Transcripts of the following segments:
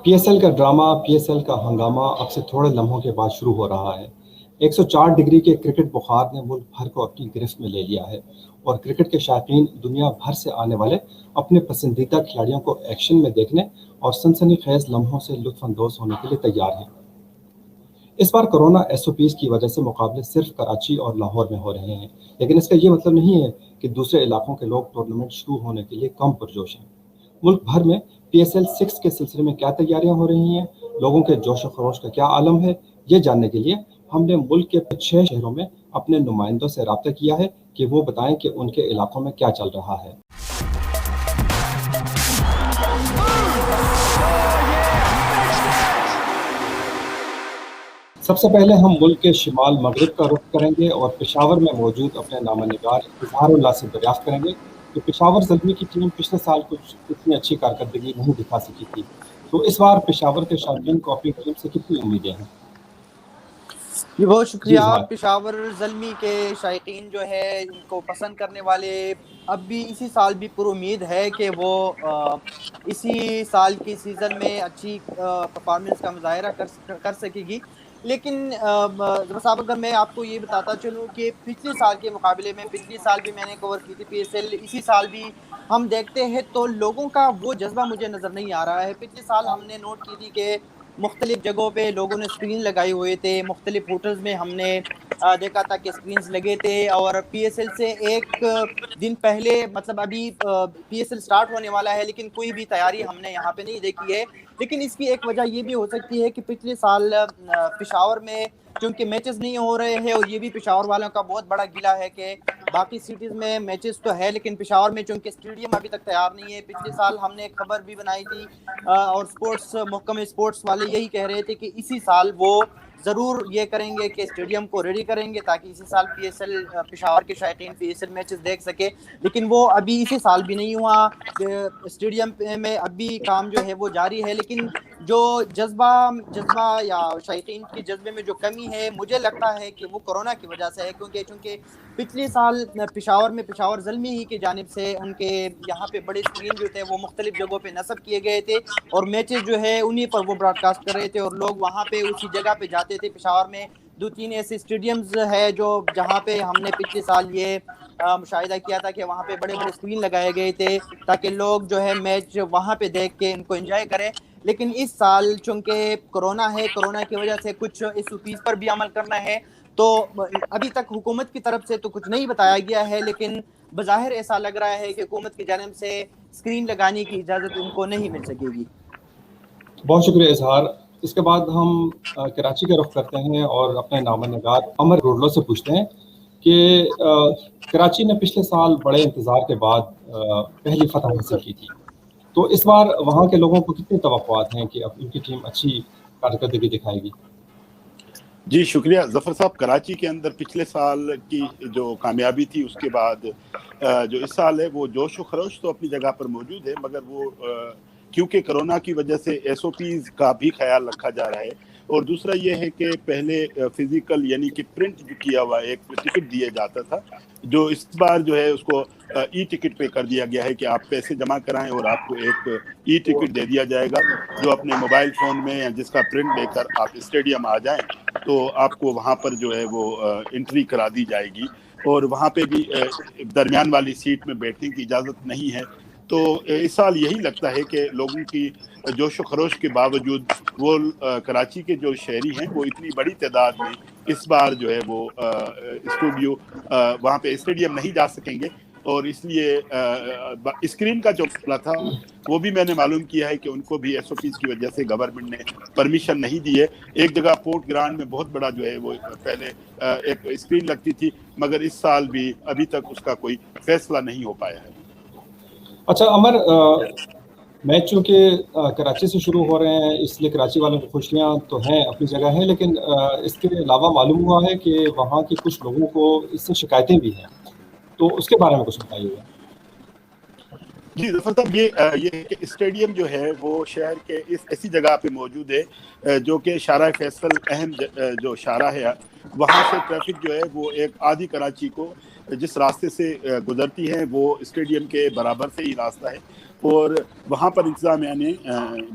PSL का drama, PSL का हंगामा अब से थोड़े लम्हों के बाद शुरू हो रहा है। 104 डिग्री के क्रिकेट बुखार ने मुल्क भर को अपनी गिरफ्त में ले लिया है और क्रिकेट के शौकीन दुनिया भर से आने वाले अपने पसंदीदा खिलाड़ियों को एक्शन में देखने और सनसनीखेज लम्हों से लुत्फानंदोज होने के लिए तैयार हैं। इस बार कोरोना एसओपीज की वजह से मुकाबले सिर्फ कराची और लाहौर में हो रहे हैं, लेकिन इसका ये मतलब नहीं है कि दूसरे इलाकों के लोग टूर्नामेंट शुरू होने के लिए कम पुरजोश हैं। मुल्क भर में पीएसएल 6 के सिलसिले में क्या तैयारियां हो रही हैं, लोगों के जोश व खरोश का क्या आलम है, ये जानने के लिए हमने मुल्क के 6 शहरों में अपने नुमाइंदों से रब्ता किया है कि वो बताएं कि उनके इलाकों में क्या चल रहा है। सबसे पहले हम मुल्क के शिमाल मगरिब का रुख करेंगे और पेशावर में मौजूद अपने नामनिगार इजहारुल्लाह से दरियाफ्त करेंगे कि पेशावर ज़ल्मी की टीम पिछले साल कुछ इतनी अच्छी कारकर्दगी नहीं दिखा सकी थी, तो इस बार पेशावर के शौकीन को अपनी टीम से कितनी उम्मीदें हैं? जी बहुत जी शुक्रिया। इजहार। पेशावर ज़ल्मी के शायकीन जो है इनको पसंद करने वाले अब भी इसी साल भी पुरुमीद है कि वो इसी साल की सीज़न में अच्छी परफॉर्मेंस का मुजाहरा कर सकेगी। लेकिन साहब अगर मैं आपको ये बताता चलूँ कि पिछले साल के मुकाबले में पिछले साल भी मैंने कवर की थी पीएसएल, इसी साल भी हम देखते हैं तो लोगों का वो जज्बा मुझे नज़र नहीं आ रहा है। पिछले साल हमने नोट की थी कि मुख्तलिफ जगहों पे लोगों ने स्क्रीन लगाए हुए थे, मुख्तलिफ होटल्स में हमने देखा था कि स्क्रीन्स लगे थे और पीएसएल से एक दिन पहले मतलब अभी पीएसएल स्टार्ट होने वाला है लेकिन कोई भी तैयारी हमने यहाँ पे नहीं देखी है। लेकिन इसकी एक वजह ये भी हो सकती है कि पिछले साल पेशावर में क्योंकि मैचेस नहीं हो रहे हैं और ये भी पेशावर वालों का बहुत बड़ा गिला है कि बाकी सिटीज़ में मैचेस तो है लेकिन पेशावर में चूंकि स्टेडियम अभी तक तैयार नहीं है। पिछले साल हमने एक खबर भी बनाई थी और स्पोर्ट्स महकमे स्पोर्ट्स वाले यही कह रहे थे कि इसी साल वो ज़रूर ये करेंगे कि स्टेडियम को रेडी करेंगे ताकि इसी साल पीएसएल पेशावर के शायकीन पीएसएल मैचेस देख सके। लेकिन वो अभी इसी साल भी नहीं हुआ। स्टेडियम में अभी काम जो है वो जारी है लेकिन जो जज्बा या शायकीन के जज्बे में जो कमी है मुझे लगता है कि वो कोरोना की वजह से है क्योंकि चूँकि पिछले साल पेशावर ज़ल्मी ही की जानिब से उनके यहाँ पे बड़े स्क्रीन जो थे वो मुख्तलिफ जगहों पे नस्ब किए गए थे और मैचेस जो है उन्हीं पर वो ब्रॉडकास्ट कर रहे थे और लोग वहाँ पे उसी जगह पे जाते थे। पेशावर में 2-3 ऐसे स्टेडियम्स है जो जहाँ पे हमने पिछले साल ये मुशाहिदा किया था कि वहाँ पे बड़े बड़े स्क्रीन लगाए गए थे ताकि लोग जो है मैच वहाँ पे देख के इनको एंजॉय करें। लेकिन इस साल चूंकि कोरोना है, कोरोना की वजह से कुछ एसओपीज पर भी अमल करना है तो अभी तक हुकूमत की तरफ से तो कुछ नहीं बताया गया है लेकिन बज़ाहिर ऐसा लग रहा है कि हुकूमत की जानिब से स्क्रीन लगाने की इजाज़त उनको नहीं मिल सकेगी। बहुत शुक्रिया इजहार। इसके बाद हम कराची का रुख करते हैं और अपने नामनिगार अमर रोडलो से पूछते हैं कि कराची ने पिछले साल बड़े इंतजार के बाद पहली फतह हासिल की थी, तो इस बार वहाँ के लोगों को कितनी तवक्कुआत हैं कि अब उनकी टीम अच्छी कारकर्दगी दिखाएगी? जी शुक्रिया जफर साहब। कराची के अंदर पिछले साल की जो कामयाबी थी उसके बाद जो इस साल है वो जोश व खरोश तो अपनी जगह पर मौजूद है, मगर वो क्योंकि कोरोना की वजह से एसओपीज का भी ख्याल रखा जा रहा है और दूसरा ये है कि पहले फिजिकल यानी कि प्रिंट जो किया हुआ एक टिकट दिया जाता था, जो इस बार जो है उसको ई टिकट पे कर दिया गया है कि आप पैसे जमा कराएं और आपको एक ई टिकट दे दिया जाएगा जो अपने मोबाइल फ़ोन में या जिसका प्रिंट लेकर आप स्टेडियम आ जाएं तो आपको वहाँ पर जो है वो एंट्री करा दी जाएगी और वहाँ पे भी दरमियान वाली सीट में बैठने की इजाज़त नहीं है। तो इस साल यही लगता है कि लोगों की जोश व खरोश के बावजूद वो कराची के जो शहरी हैं वो इतनी बड़ी तादाद में इस बार जो है वो वहाँ पे स्टेडियम नहीं जा सकेंगे और इसलिए स्क्रीन का जो मसला था वो भी मैंने मालूम किया है कि उनको भी एसओपीज की वजह से गवर्नमेंट ने परमिशन नहीं दी है। एक जगह पोर्ट ग्राउंड में बहुत बड़ा जो है वो पहले एक स्क्रीन लगती थी, मगर इस साल भी अभी तक उसका कोई फैसला नहीं हो पाया है। अच्छा अमर, मैच चूँकि कराची से शुरू हो रहे हैं इसलिए कराची वालों की खुशियाँ तो हैं अपनी जगह हैं, लेकिन इसके अलावा मालूम हुआ है कि वहाँ के कुछ लोगों को इससे शिकायतें भी हैं, तो उसके बारे में कुछ बताइएगा। जी जफर साहब, ये स्टेडियम जो है वो शहर के इस ऐसी जगह पे मौजूद है जो कि शारा फैसल अहम जो शारा है वहाँ से ट्रैफिक जो है वो एक आधी कराची को जिस रास्ते से गुजरती हैं वो स्टेडियम के बराबर से ही रास्ता है, और वहाँ पर इंतजामिया ने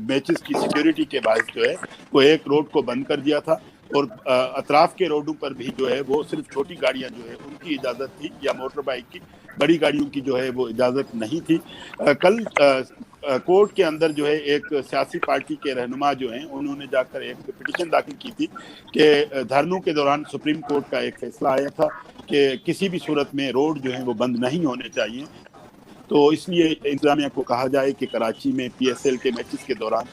मैचेस की सिक्योरिटी के बायस जो है वो एक रोड को बंद कर दिया था, और अतराफ के रोडों पर भी जो है वो सिर्फ छोटी गाड़ियाँ जो है उनकी इजाज़त थी, या मोटर बाइक की, बड़ी गाड़ियों की जो है वो इजाज़त नहीं थी। कल कोर्ट के अंदर जो है एक सियासी पार्टी के रहनुमा जो हैं उन्होंने जाकर एक पिटीशन दाखिल की थी कि धरनों के दौरान सुप्रीम कोर्ट का एक फैसला आया था कि किसी भी सूरत में रोड जो है वो बंद नहीं होने चाहिए, तो इसलिए इंतजामिया को कहा जाए कि कराची में PSL के मैचेस के दौरान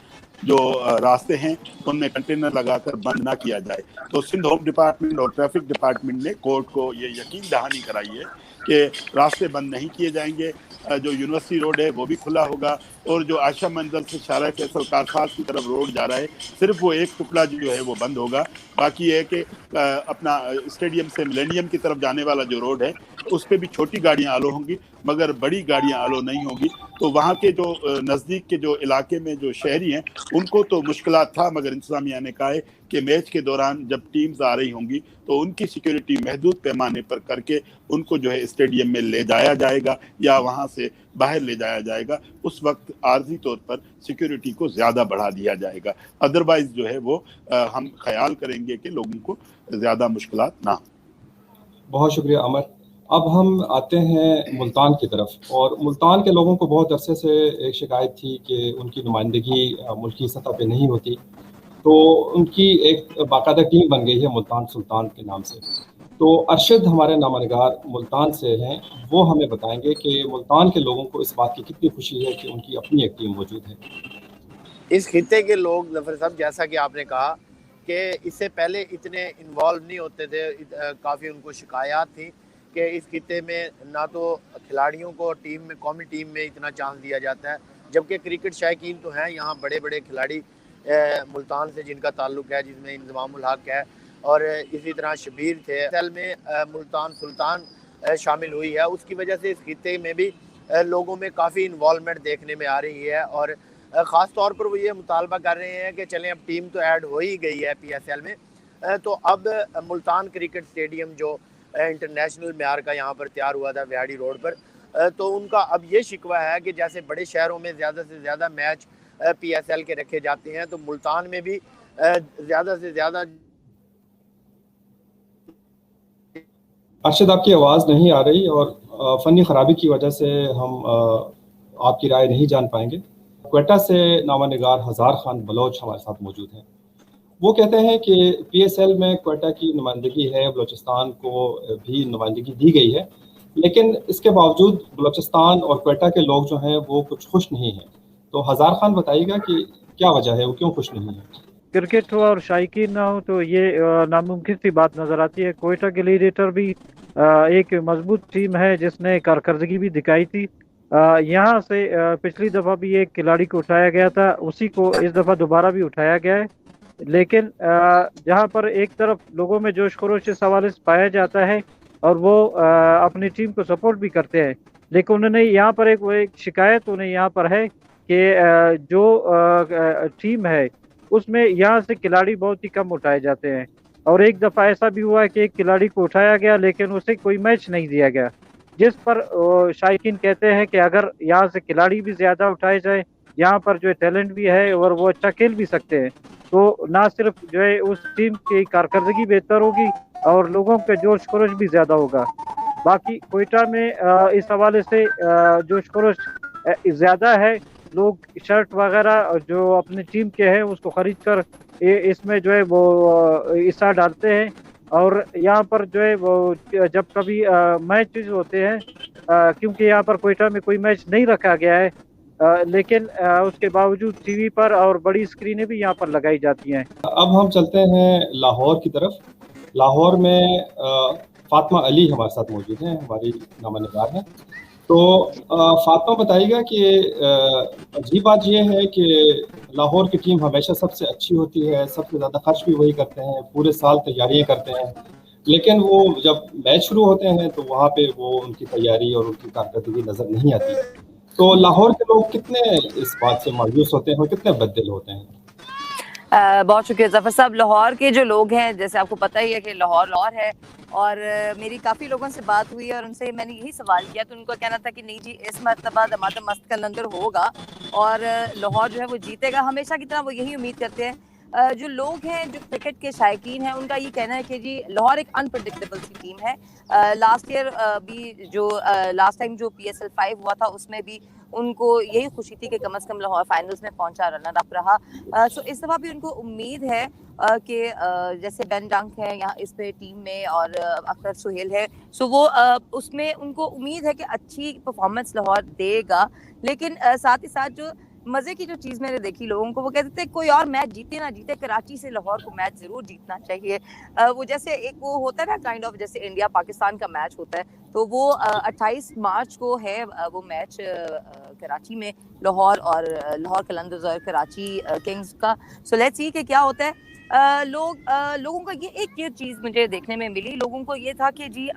जो रास्ते हैं उनमें कंटेनर लगाकर बंद ना किया जाए। तो सिंध होम डिपार्टमेंट और ट्रैफिक डिपार्टमेंट ने कोर्ट को ये यकीन दहानी कराई है कि रास्ते बंद नहीं किए जाएंगे, जो यूनिवर्सिटी रोड है वो भी खुला होगा, और जो आशा मंजिल से शारा फैसल कारखास की तरफ रोड जा रहा है सिर्फ वो एक टुकड़ा जो है वो बंद होगा। बाकी है कि अपना स्टेडियम से मिलेनियम की तरफ जाने वाला जो रोड है उस पर भी छोटी गाड़ियां आलो होंगी मगर बड़ी गाड़ियां आलो नहीं होंगी। तो वहाँ के जो नज़दीक के जो इलाके में जो शहरी हैं उनको तो मुश्किलात था, मगर इंतजामिया ने कहा है कि मैच के दौरान जब टीम्स आ रही होंगी तो उनकी सिक्योरिटी महदूद पैमाने पर करके उनको जो है स्टेडियम में ले जाया जाएगा या वहाँ से बाहर ले जाया जाएगा। उस वक्त आर्जी तौर पर सिक्योरिटी को ज़्यादा बढ़ा दिया जाएगा, अदरवाइज जो है वो हम ख्याल करेंगे कि लोगों को ज़्यादा मुश्किलात ना हो। बहुत शुक्रिया अमर। अब हम आते हैं मुल्तान की तरफ, और मुल्तान के लोगों को बहुत अरसे से एक शिकायत थी कि उनकी नुमाइंदगी मुल्की सतह पे नहीं होती, तो उनकी एक बाकायदा टीम बन गई है मुल्तान सुल्तान के नाम से। तो अरशद हमारे नामनगार मुल्तान से हैं, वो हमें बताएंगे कि मुल्तान के लोगों को इस बात की कितनी खुशी है कि उनकी अपनी एक टीम मौजूद है। इस खित्ते के लोग जफर साहब, जैसा कि आपने कहा कि इससे पहले इतने इन्वॉल्व नहीं होते थे, काफ़ी उनको शिकायत थी कि इस खित्ते में ना तो खिलाड़ियों को टीम में, कौमी टीम में इतना चांस दिया जाता है, जबकि क्रिकेट शायकीन तो हैं यहाँ बड़े बड़े खिलाड़ी मुल्तान से जिनका ताल्लुक़ है, जिसमें इंज़मामुल हक है और इसी तरह शबीर थे। असल में मुल्तान सुल्तान शामिल हुई है, उसकी वजह से इस खित्ते में भी लोगों में काफ़ी इन्वॉल्वमेंट देखने में आ रही है, और ख़ास तौर पर वो ये मुतालबा कर रहे हैं कि चलें अब टीम तो ऐड हो ही गई है PSL में, तो अब मुल्तान क्रिकेट स्टेडियम जो इंटरनेशनल म्यार का यहाँ पर तैयार हुआ था विहाड़ी रोड पर, तो उनका अब ये शिकवा है कि जैसे बड़े शहरों में ज़्यादा से ज़्यादा मैच PSL के रखे जाते हैं, तो मुल्तान में भी ज़्यादा से ज़्यादा। अरशद, आपकी आवाज़ नहीं आ रही और फ़नी ख़राबी की वजह से हम आपकी राय नहीं जान पाएंगे। क्वेटा से नामानिगार हज़ार खान बलोच हमारे साथ मौजूद हैं। वो कहते हैं कि PSL में क्वेटा की नुमाइंदगी है, बलोचिस्तान को भी नुमाइंदगी दी गई है, लेकिन इसके बावजूद बलोचिस्तान और क्वेटा के लोग जो हैं वो कुछ खुश नहीं हैं। तो हज़ार खान बताइएगा कि क्या वजह है, वो क्यों खुश नहीं है? क्रिकेट हो और शायकीन ना हो तो ये नामुमकिन सी बात नज़र आती है। क्वेटा ग्लैडिएटर भी एक मजबूत टीम है जिसने कारकर्दगी भी दिखाई थी। यहाँ से पिछली दफ़ा भी एक खिलाड़ी को उठाया गया था, उसी को इस दफ़ा दोबारा भी उठाया गया है, लेकिन जहाँ पर एक तरफ लोगों में जोश खरोश इस हवाले से पाया जाता है और वो अपनी टीम को सपोर्ट भी करते हैं, लेकिन उन्होंने यहाँ पर एक शिकायत उन्हें यहाँ पर है कि जो टीम है उसमें यहाँ से खिलाड़ी बहुत ही कम उठाए जाते हैं, और एक दफ़ा ऐसा भी हुआ कि एक खिलाड़ी को उठाया गया लेकिन उसे कोई मैच नहीं दिया गया, जिस पर शायकीन कहते हैं कि अगर यहाँ से खिलाड़ी भी ज़्यादा उठाए जाए, यहाँ पर जो है टैलेंट भी है और वो अच्छा खेल भी सकते हैं, तो ना सिर्फ जो है उस टीम की कारकर्दगी बेहतर होगी और लोगों का जोश खरोश भी ज़्यादा होगा। बाकी क्वेटा में इस हवाले से जोश खरोश ज़्यादा है, लोग शर्ट वगैरह जो अपनी टीम के हैं उसको ख़रीद कर इसमें जो है वो हिस्सा डालते हैं, और यहाँ पर जो है वो जब कभी मैचेस होते हैं, क्योंकि यहाँ पर क्वेटा में कोई मैच नहीं रखा गया है, लेकिन उसके बावजूद टीवी पर और बड़ी स्क्रीनें भी यहाँ पर लगाई जाती हैं। अब हम चलते हैं लाहौर की तरफ। लाहौर में फातिमा अली हमारे साथ मौजूद हैं, हमारी नामनिगार हैं। तो फातिमा बताइएगा कि अजीब बात यह है कि लाहौर की टीम हमेशा सबसे अच्छी होती है, सबसे ज़्यादा खर्च भी वही करते हैं, पूरे साल तैयारियां करते हैं, लेकिन वो जब मैच शुरू होते हैं तो वहाँ पे वो उनकी तैयारी और उनकी कारकर्दगी नज़र नहीं आती। तो लाहौर के लोग कितने इस बात से मायूस होते हैं और कितने बददिल होते हैं? बहुत शुक्रिया जफर साहब। लाहौर के जो लोग हैं, जैसे आपको पता ही है कि लाहौर है, और मेरी काफ़ी लोगों से बात हुई और उनसे मैंने यही सवाल किया, तो उनको कहना था कि नहीं जी, इस मरतबा दमादम मस्त कलंदर होगा और लाहौर जो है वो जीतेगा। हमेशा की तरह वो यही उम्मीद करते हैं। जो लोग हैं, जो क्रिकेट के शायकीन हैं, उनका ये कहना है कि जी लाहौर एक अनप्रडिक्टेबल सी टीम है। लास्ट ईयर भी जो लास्ट टाइम जो PSL 5 हुआ था उसमें भी उनको यही खुशी थी कि कम से कम लाहौर फाइनल्स में पहुंचा, रनर अप रहा। सो इस दफ़ा भी उनको उम्मीद है कि जैसे बेन डंक है यहाँ इस पे टीम में और अख्तर सुहेल है, सो वो उसमें उनको उम्मीद है कि अच्छी परफॉर्मेंस लाहौर देगा। लेकिन साथ ही साथ जो मजे की जो चीज मैंने देखी, लोगों को वो कहते थे कोई और मैच जीते ना जीते, कराची से लाहौर को मैच जरूर जीतना चाहिए। वो जैसे एक वो होता है ना काइंड ऑफ, जैसे इंडिया पाकिस्तान का मैच होता है, तो वो 28 मार्च को है वो मैच कराची में, लाहौर और लाहौर कलंदर्स और कराची किंग्स का। सो लेट्स सी कि क्या होता है। लोगों का ये एक चीज मुझे देखने में मिली, लोगों को ये था कि जी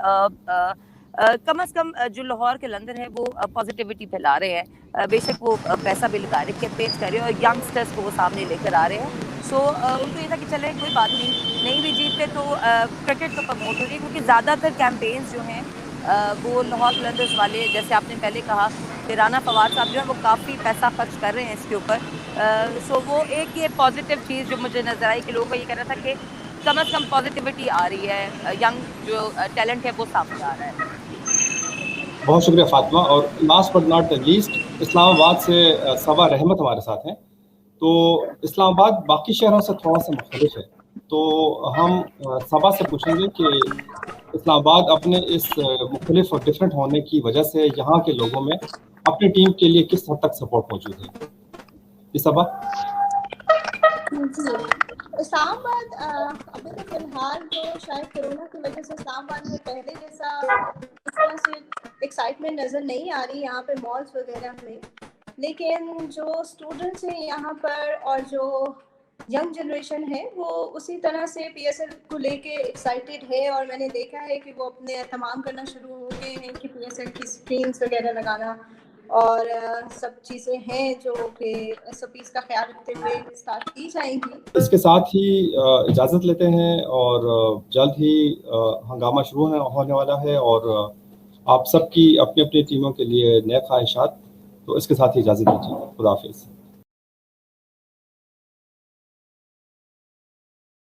कम से कम जो लाहौर के लंदन है वो पॉजिटिविटी फैला रहे हैं। बेशक वो पैसा भी लगा रहे, कैंपेन्स कर रहे हैं और यंगस्टर्स को वो सामने लेकर आ रहे हैं। सो उनको ये था कि चले कोई बात नहीं भी जीतते तो क्रिकेट तो प्रमोट हो रही है, क्योंकि ज़्यादातर कैंपेन्स जो हैं वो लाहौर कलंदर्स वाले, जैसे आपने पहले कहा कि राना फवाद साहब जो है वो काफ़ी पैसा खर्च कर रहे हैं इसके ऊपर। सो वो एक ये पॉजिटिव चीज़ जो मुझे नज़र आई कि लोगों का ये कहना था कि कम से कम पॉजिटिविटी आ रही है, यंग जो टैलेंट है वो सामने आ रहा है। बहुत शुक्रिया फातिमा। और last but not least, Islamabad से सबा रहमत हमारे साथ हैं। तो इस्लामाबाद बाकी शहरों से थोड़ा सा मुख्तलिफ है, तो हम सबा से पूछेंगे कि इस्लामाबाद अपने इस मुख्तलिफ और डिफरेंट होने की वजह से यहाँ के लोगों में अपनी टीम के लिए किस हद तक सपोर्ट मौजूद है। जी सबा। इस्लामाबाद अभी तो फिलहाल जो शायद कोरोना की वजह से इस्लामाबाद में पहले जैसा इस तरह से एक्साइटमेंट नज़र नहीं आ रही यहाँ पे मॉल्स वगैरह में, लेकिन जो स्टूडेंट्स हैं यहाँ पर और जो यंग जनरेशन है वो उसी तरह से PSL को लेके एक्साइटेड है। और मैंने देखा है कि वो अपने एहतमाम करना शुरू हो गए हैं कि PSL की स्क्रीन्स वगैरह लगाना और सब चीज़ें हैं जो कि SOPs का ख्याल रखते हुए स्टार्ट की जाएंगी। इसके साथ ही इजाज़त लेते हैं और जल्द ही हंगामा शुरू होने वाला है और आप सबकी अपनी अपनी टीमों के लिए नए ख्वाहिशात। तो इसके साथ ही इजाज़त दीजिए। खुदा हाफिज़।